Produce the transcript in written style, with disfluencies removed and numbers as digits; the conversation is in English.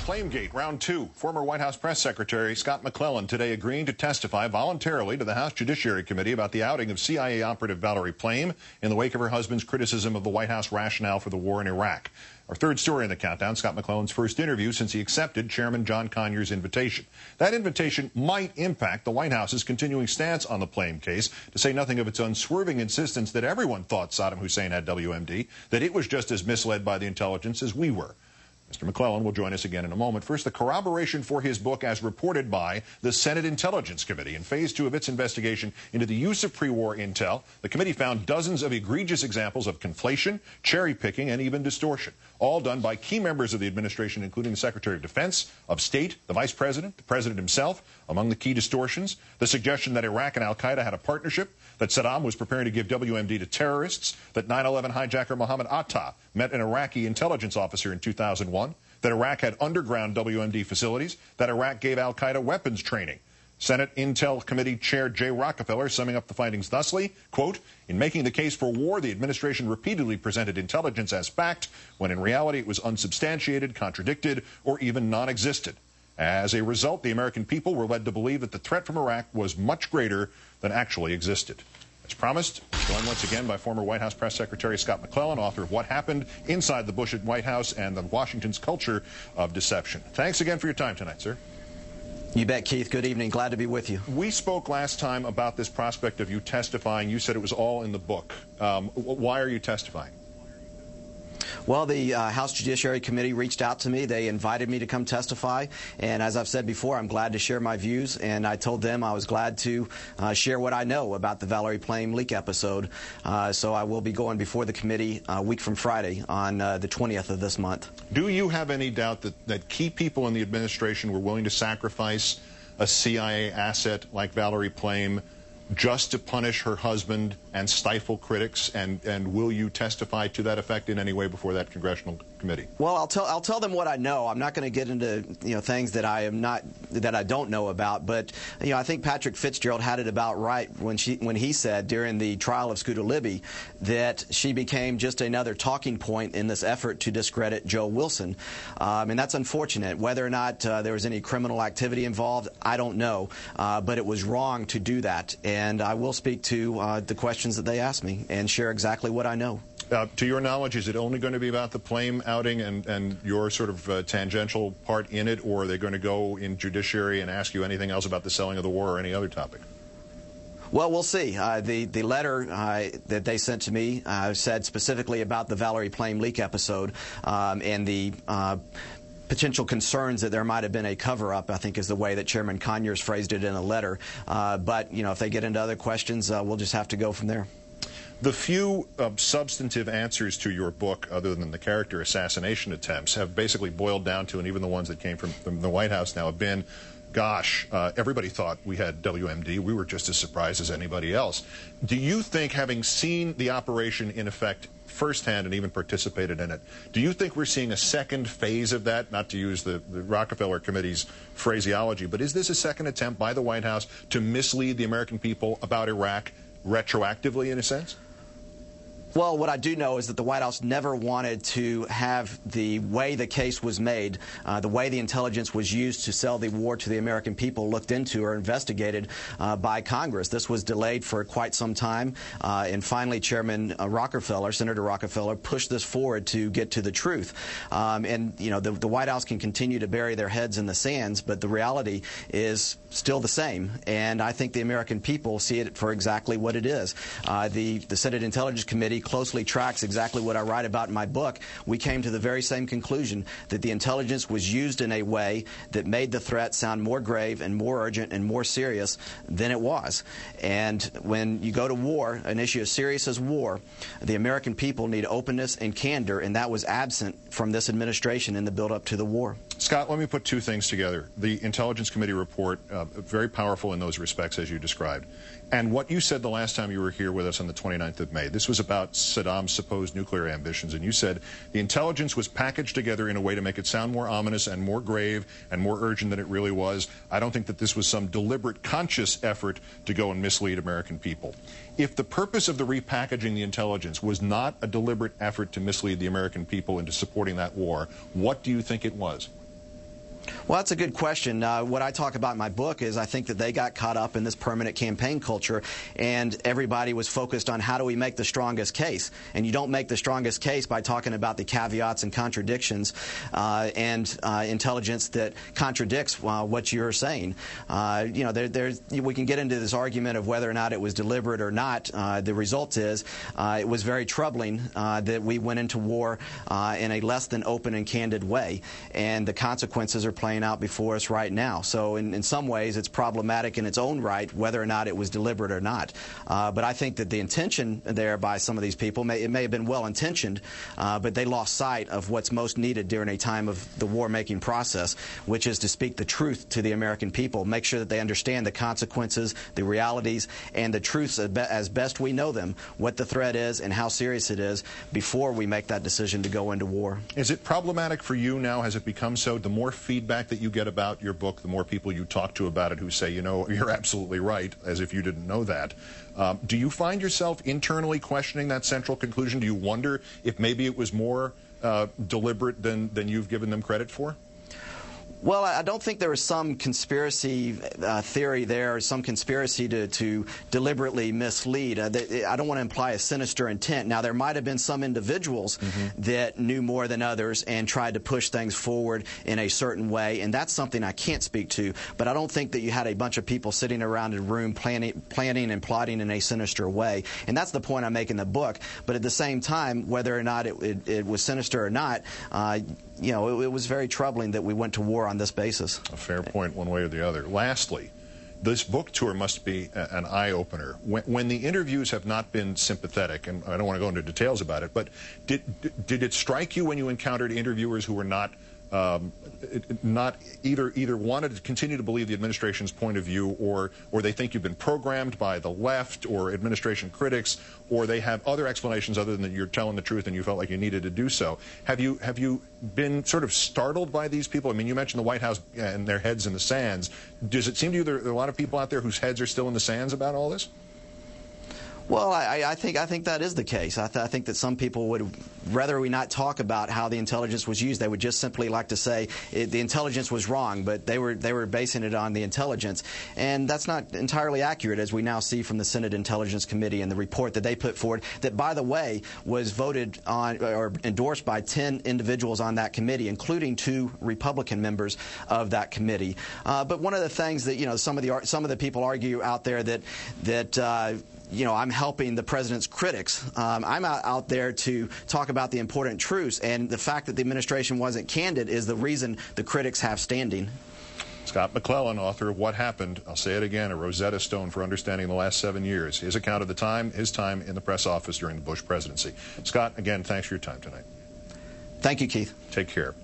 Flamegate, round two. Former White House Press Secretary Scott McClellan today agreeing to testify voluntarily to the House Judiciary Committee about the outing of CIA operative Valerie Plame in the wake of her husband's criticism of the White House rationale for the war in Iraq. Our third story in the countdown, Scott McClellan's first interview since he accepted Chairman John Conyers' invitation. That invitation might impact the White House's continuing stance on the Plame case, to say nothing of its unswerving insistence that everyone thought Saddam Hussein had WMD, that it was just as misled by the intelligence as we were. Mr. McClellan will join us again in a moment. First, the corroboration for his book as reported by the Senate Intelligence Committee. In Phase 2 of its investigation into the use of pre-war intel, the committee found dozens of egregious examples of conflation, cherry-picking, and even distortion, all done by key members of the administration, including the Secretary of Defense, of State, the Vice President, the President himself. Among the key distortions, the suggestion that Iraq and al-Qaeda had a partnership, that Saddam was preparing to give WMD to terrorists, that 9/11 hijacker Mohammed Atta met an Iraqi intelligence officer in 2001, that Iraq had underground WMD facilities, that Iraq gave al-Qaeda weapons training. Senate Intel Committee Chair Jay Rockefeller summing up the findings thusly, quote, "In making the case for war, the administration repeatedly presented intelligence as fact, when in reality it was unsubstantiated, contradicted, or even non-existent. As a result, the American people were led to believe that the threat from Iraq was much greater than actually existed." As promised, joined once again by former White House Press Secretary Scott McClellan, author of What Happened Inside the Bush White House and the Washington's Culture of Deception. Thanks again for your time tonight, sir. You bet, Keith. Good evening. Glad to be with you. We spoke last time about this prospect of you testifying. You said it was all in the book. Why are you testifying? Well, the House Judiciary Committee reached out to me. They invited me to come testify. And as I've said before, I'm glad to share my views. And I told them I was glad to share what I know about the Valerie Plame leak episode. So I will be going before the committee a week from Friday on the 20th of this month. Do you have any doubt that key people in the administration were willing to sacrifice a CIA asset like Valerie Plame just to punish her husband and stifle critics, and will you testify to that effect in any way before that congressional committee? Well, I'll tell them what I know. I'm not going to get into things that I don't know about. But I think Patrick Fitzgerald had it about right when he said during the trial of Scooter Libby that she became just another talking point in this effort to discredit Joe Wilson, and that's unfortunate. Whether or not there was any criminal activity involved, I don't know, but it was wrong to do that. And I will speak to the questions that they asked me and share exactly what I know. To your knowledge, is it only going to be about the Plame outing and your sort of tangential part in it, or are they going to go in judiciary and ask you anything else about the selling of the war or any other topic? Well, we'll see. The letter that they sent to me said specifically about the Valerie Plame leak episode and the potential concerns that there might have been a cover-up, I think is the way that Chairman Conyers phrased it in a letter. But, if they get into other questions, we'll just have to go from there. The few substantive answers to your book, other than the character assassination attempts, have basically boiled down to, and even the ones that came from the White House now have been, gosh, everybody thought we had WMD. We were just as surprised as anybody else. Do you think, having seen the operation in effect firsthand and even participated in it, do you think we're seeing a second phase of that? Not to use the Rockefeller Committee's phraseology, but is this a second attempt by the White House to mislead the American people about Iraq retroactively, in a sense? Well, what I do know is that the White House never wanted to have the way the case was made, the way the intelligence was used to sell the war to the American people, looked into or investigated by Congress. This was delayed for quite some time, and finally Chairman Rockefeller, Senator Rockefeller, pushed this forward to get to the truth. And, the White House can continue to bury their heads in the sands, but the reality is still the same, and I think the American people see it for exactly what it is. The Senate Intelligence Committee closely tracks exactly what I write about in my book. We came to the very same conclusion, that the intelligence was used in a way that made the threat sound more grave and more urgent and more serious than it was. And when you go to war, an issue as serious as war, the American people need openness and candor, and that was absent from this administration in the build-up to the war. Scott, let me put two things together. The Intelligence Committee report, very powerful in those respects, as you described. And what you said the last time you were here with us on the 29th of May, this was about Saddam's supposed nuclear ambitions, and you said the intelligence was packaged together in a way to make it sound more ominous and more grave and more urgent than it really was. I don't think that this was some deliberate, conscious effort to go and mislead American people. If the purpose of the repackaging the intelligence was not a deliberate effort to mislead the American people into supporting that war, what do you think it was? Well, that's a good question. What I talk about in my book is I think that they got caught up in this permanent campaign culture, and everybody was focused on how do we make the strongest case. And you don't make the strongest case by talking about the caveats and contradictions and intelligence that contradicts what you're saying. You know, we can get into this argument of whether or not it was deliberate or not. The result is it was very troubling that we went into war in a less than open and candid way, and the consequences are playing out before us right now. So in some ways it's problematic in its own right whether or not it was deliberate or not. But I think that the intention there by some of these people, it may have been well-intentioned, but they lost sight of what's most needed during a time of the war-making process, which is to speak the truth to the American people, make sure that they understand the consequences, the realities, and the truths as best we know them, what the threat is and how serious it is before we make that decision to go into war. Is it problematic for you now? Has it become so? The more feedback that you get about your book, the more people you talk to about it who say, you know, you're absolutely right, as if you didn't know that. Do you find yourself internally questioning that central conclusion? Do you wonder if maybe it was more deliberate than you've given them credit for? Well, I don't think there was some conspiracy theory there, or some conspiracy to deliberately mislead. I don't want to imply a sinister intent. Now, there might have been some individuals that knew more than others and tried to push things forward in a certain way, and that's something I can't speak to. But I don't think that you had a bunch of people sitting around in a room planning and plotting in a sinister way. And that's the point I make in the book. But at the same time, whether or not it was sinister or not, you know, it was very troubling that we went to war on this basis. A fair point one way or the other. Lastly, this book tour must be an eye-opener. When the interviews have not been sympathetic, and I don't want to go into details about it, but did it strike you when you encountered interviewers who were not either wanted to continue to believe the administration's point of view, or they think you've been programmed by the left or administration critics, or they have other explanations other than that you're telling the truth and you felt like you needed to do so? Have you been sort of startled by these people? I mean, you mentioned the White House and their heads in the sands. Does it seem to you there are a lot of people out there whose heads are still in the sands about all this? Well, I think that is the case. I think that some people would rather we not talk about how the intelligence was used. They would just simply like to say the intelligence was wrong, but they were basing it on the intelligence, and that's not entirely accurate, as we now see from the Senate Intelligence Committee and the report that they put forward. That, by the way, was voted on or endorsed by 10 individuals on that committee, including 2 Republican members of that committee. But one of the things that some of the people argue out there that I'm helping the president's critics. I'm out there to talk about the important truths, and the fact that the administration wasn't candid is the reason the critics have standing. Scott McClellan, author of What Happened, I'll say it again, a Rosetta Stone for understanding the last 7 years. His account of his time in the press office during the Bush presidency. Scott, again, thanks for your time tonight. Thank you, Keith. Take care.